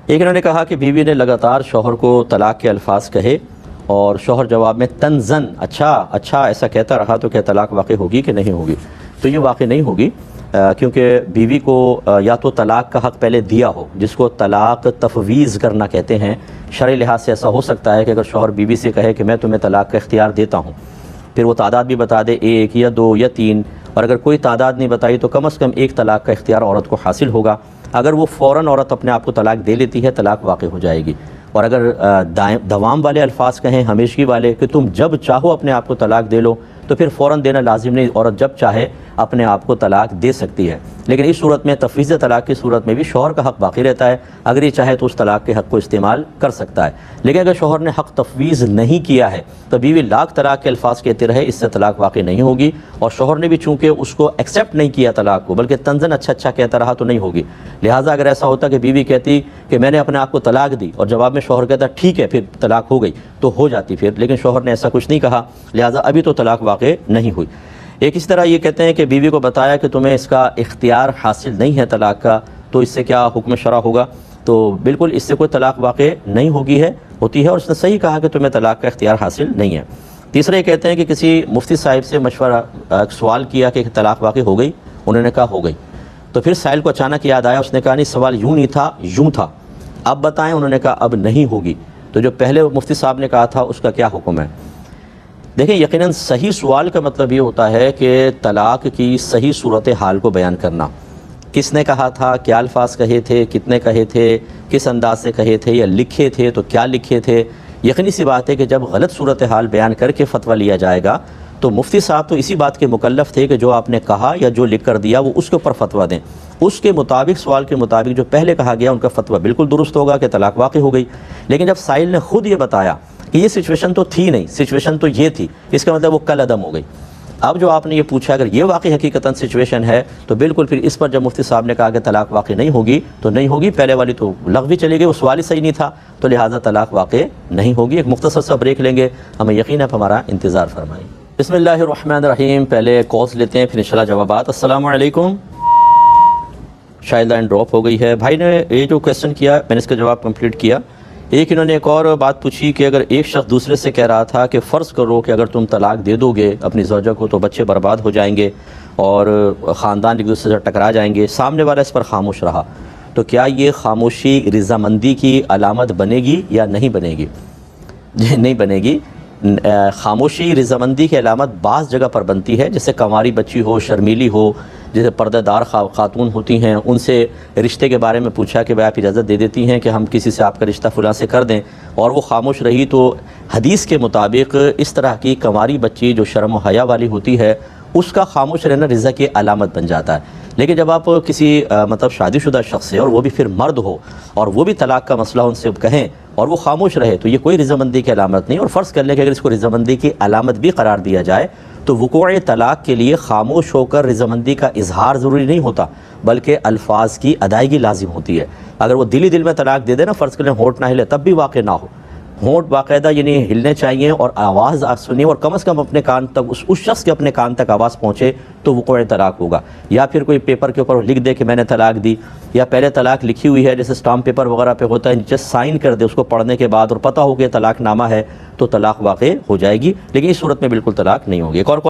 ایک انہوں نے کہا کہ بیوی نے لگاتار شوہر کو طلاق کے الفاظ کہے اور شوہر جواب میں تنزن اچھا ایسا کہتا رہا، تو کیا طلاق واقع ہوگی کہ نہیں ہوگی؟ تو یہ واقع نہیں ہوگی، کیونکہ بیوی کو یا تو طلاق کا حق پہلے دیا ہو، جس کو طلاق تفویض کرنا کہتے ہیں۔ شرعی لحاظ سے ایسا ہو سکتا ہے کہ اگر شوہر بیوی سے کہے کہ میں تمہیں طلاق کا اختیار دیتا ہوں، پھر وہ تعداد بھی بتا دے 1 یا 2 یا 3، اور اگر کوئی تعداد نہیں بتائی تو کم از کم 1 طلاق کا اختیار عورت کو حاصل ہوگا۔ اگر وہ فوراً عورت اپنے آپ کو طلاق دے لیتی ہے، طلاق واقع ہو جائے گی۔ اور اگر دوام والے الفاظ کہیں، ہمیشگی والے، کہ تم جب چاہو اپنے آپ کو طلاق دے لو، تو پھر فوراً دینا لازم نہیں، عورت جب چاہے اپنے آپ کو طلاق دے سکتی ہے۔ لیکن اس صورت میں تفویض طلاق کی صورت میں بھی شوہر کا حق باقی رہتا ہے، اگر یہ چاہے تو اس طلاق کے حق کو استعمال کر سکتا ہے۔ لیکن اگر شوہر نے حق تفویض نہیں کیا ہے تو بیوی لاکھ طلاق کے الفاظ کہتے رہے، اس سے طلاق واقع نہیں ہوگی، اور شوہر نے بھی چونکہ اس کو ایکسیپٹ نہیں کیا طلاق کو، بلکہ تنزن اچھا کہتا رہا، تو نہیں ہوگی۔ لہٰذا اگر ایسا ہوتا کہ بیوی کہتی کہ میں نے اپنے آپ کو طلاق دی، اور جواب میں شوہر کہتا ٹھیک ہے پھر طلاق ہو گئی، تو ہو جاتی پھر، لیکن شوہر نے ایسا کچھ نہیں کہا، لہٰذا ابھی تو طلاق واقع نہیں ہوئی۔ ایک اس طرح یہ کہتے ہیں کہ بیوی کو بتایا کہ تمہیں اس کا اختیار حاصل نہیں ہے طلاق کا، تو اس سے کیا حکم شرع ہوگا؟ تو بالکل اس سے کوئی طلاق واقع نہیں ہوتی ہے، اور اس نے صحیح کہا کہ تمہیں طلاق کا اختیار حاصل نہیں ہے۔ تیسرے یہ کہتے ہیں کہ کسی مفتی صاحب سے مشورہ سوال کیا کہ طلاق واقع ہو گئی، انہوں نے کہا ہو گئی، تو پھر سائل کو اچانک یاد آیا، اس نے کہا نہیں سوال یوں نہیں تھا، یوں تھا، اب بتائیں۔ انہوں نے کہا اب نہیں ہوگی۔ تو جو پہلے مفتی صاحب نے کہا تھا اس کا کیا حکم ہے؟ دیکھیں، یقیناً صحیح سوال کا مطلب یہ ہوتا ہے کہ طلاق کی صحیح صورتحال کو بیان کرنا، کس نے کہا تھا، کیا الفاظ کہے تھے، کتنے کہے تھے، کس انداز سے کہے تھے، یا لکھے تھے تو کیا لکھے تھے۔ یقینی سی بات ہے کہ جب غلط صورتحال بیان کر کے فتویٰ لیا جائے گا تو مفتی صاحب تو اسی بات کے مکلف تھے کہ جو آپ نے کہا یا جو لکھ کر دیا وہ اس کے اوپر فتویٰ دیں، اس کے مطابق، سوال کے مطابق جو پہلے کہا گیا ان کا فتویٰ بالکل درست ہوگا کہ طلاق واقع ہو گئی۔ لیکن جب سائل نے خود یہ بتایا کہ یہ سچویشن تو تھی نہیں، سچویشن تو یہ تھی، اس کا مطلب وہ کل عدم ہو گئی۔ اب جو آپ نے یہ پوچھا، اگر یہ واقعی حقیقتاً سچویشن ہے تو بالکل پھر اس پر جب مفتی صاحب نے کہا کہ طلاق واقع نہیں ہوگی تو نہیں ہوگی، پہلے والی تو لغوی چلی گئی، وہ سوال ہی صحیح نہیں تھا، تو لہٰذا طلاق واقع نہیں ہوگی۔ ایک مختصر سا بریک لیں گے، ہمیں یقین ہے ہمارا انتظار فرمائیں۔ بسم اللہ الرحمن الرحیم۔ پہلے کالز لیتے ہیں پھر انشاءاللہ جوابات۔ السلام علیکم۔ شاید لائن ڈراپ ہو گئی ہے۔ بھائی نے یہ جو کویسچن کیا میں نے اس کا جواب کمپلیٹ کیا۔ ایک انہوں نے ایک اور بات پوچھی کہ اگر ایک شخص دوسرے سے کہہ رہا تھا کہ فرض کرو کہ اگر تم طلاق دے دو گے اپنی زوجہ کو تو بچے برباد ہو جائیں گے اور خاندان ایک دوسرے سے ٹکرا جائیں گے، سامنے والا اس پر خاموش رہا، تو کیا یہ خاموشی رضامندی کی علامت بنے گی یا نہیں بنے گی؟ نہیں بنے گی۔ خاموشی رضامندی کی علامت بعض جگہ پر بنتی ہے، جیسے کنواری بچی ہو، شرمیلی ہو، جیسے پردہ دار خاتون ہوتی ہیں، ان سے رشتے کے بارے میں پوچھا کہ بھائی آپ اجازت دے دیتی ہیں کہ ہم کسی سے آپ کا رشتہ فلاں سے کر دیں، اور وہ خاموش رہی، تو حدیث کے مطابق اس طرح کی کنواری بچی جو شرم و حیا والی ہوتی ہے اس کا خاموش رہنا رضا کی علامت بن جاتا ہے۔ لیکن جب آپ کسی مطلب شادی شدہ شخص سے، اور وہ بھی پھر مرد ہو، اور وہ بھی طلاق کا مسئلہ ان سے کہیں اور وہ خاموش رہے، تو یہ کوئی رضامندی کی علامت نہیں۔ اور فرض کر لیں کہ اگر اس کو رضامندی کی علامت بھی قرار دیا جائے تو وقوع طلاق کے لیے خاموش ہو کر رضامندی کا اظہار ضروری نہیں ہوتا، بلکہ الفاظ کی ادائیگی لازم ہوتی ہے۔ اگر وہ دل میں طلاق دے دے نا، فرض کر لیں ہونٹ نہ ہلے تب بھی واقع نہ ہو، ہونٹ باقاعدہ یعنی ہلنے چاہیے اور آواز آپ سنیں، اور کم از کم اپنے کان تک اس شخص کے اپنے کان تک آواز پہنچے تو وقوع طلاق ہوگا۔ یا پھر کوئی پیپر کے اوپر لکھ دے کہ میں نے طلاق دی، یا پہلے طلاق لکھی ہوئی ہے جیسے اسٹامپ پیپر وغیرہ پہ ہوتا ہے، نیچے سائن کر دے اس کو پڑھنے کے بعد، اور پتہ ہو کہ طلاق نامہ ہے، تو طلاق واقع ہو جائے گی، لیکن اس صورت میں بالکل طلاق نہیں ہوگی۔ ایک اور